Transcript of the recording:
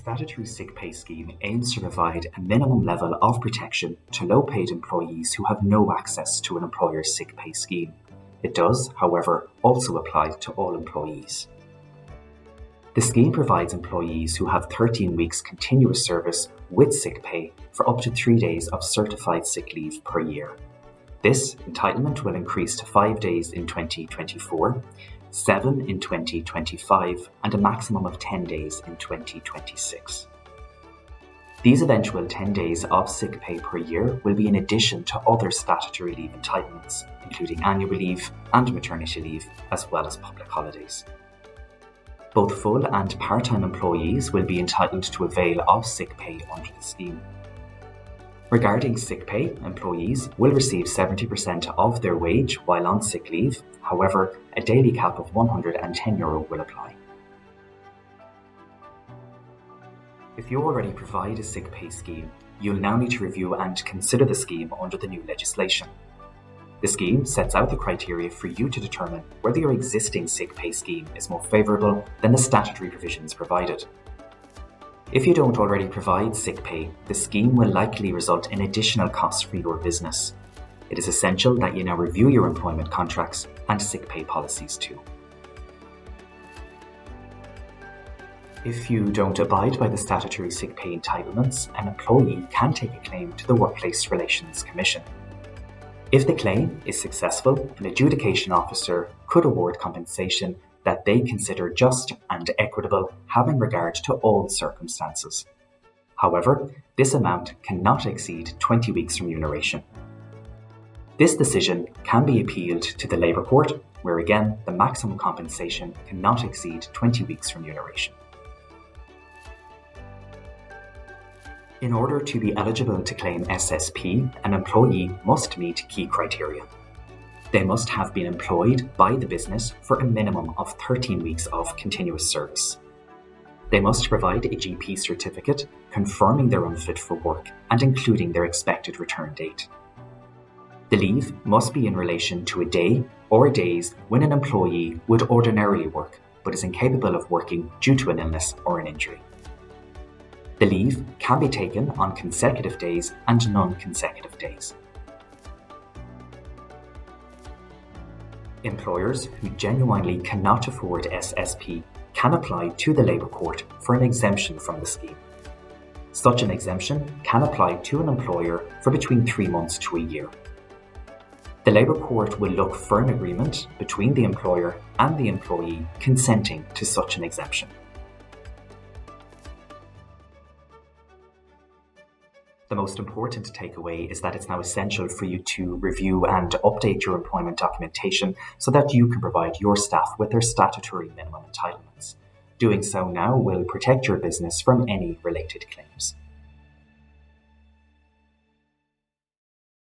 Statutory Sick Pay scheme aims to provide a minimum level of protection to low-paid employees who have no access to an employer's sick pay scheme. It does, however, also apply to all employees. The scheme provides employees who have 13 weeks continuous service with sick pay for up to 3 days of certified sick leave per year. This entitlement will increase to 5 days in 2024, 7 in 2025, and a maximum of 10 days in 2026. These eventual 10 days of sick pay per year will be in addition to other statutory leave entitlements, including annual leave and maternity leave, as well as public holidays. Both full and part-time employees will be entitled to avail of sick pay under the scheme. Regarding sick pay, employees will receive 70% of their wage while on sick leave. However, a daily cap of €110 will apply. If you already provide a sick pay scheme, you'll now need to review and consider the scheme under the new legislation. The scheme sets out the criteria for you to determine whether your existing sick pay scheme is more favourable than the statutory provisions provided. If you don't already provide sick pay, the scheme will likely result in additional costs for your business. It is essential that you now review your employment contracts and sick pay policies too. If you don't abide by the statutory sick pay entitlements, an employee can take a claim to the Workplace Relations Commission. If the claim is successful, an adjudication officer could award compensation that they consider just and equitable, having regard to all circumstances. However, this amount cannot exceed 20 weeks remuneration. This decision can be appealed to the Labour Court, where again the maximum compensation cannot exceed 20 weeks remuneration. In order to be eligible to claim SSP, an employee must meet key criteria. They must have been employed by the business for a minimum of 13 weeks of continuous service. They must provide a GP certificate confirming their unfit for work and including their expected return date. The leave must be in relation to a day or days when an employee would ordinarily work but is incapable of working due to an illness or an injury. The leave can be taken on consecutive days and non-consecutive days. Employers who genuinely cannot afford SSP can apply to the Labour Court for an exemption from the scheme. Such an exemption can apply to an employer for between 3 months to a year. The Labour Court will look for an agreement between the employer and the employee consenting to such an exemption. The most important takeaway is that it's now essential for you to review and update your employment documentation so that you can provide your staff with their statutory minimum entitlements. Doing so now will protect your business from any related claims.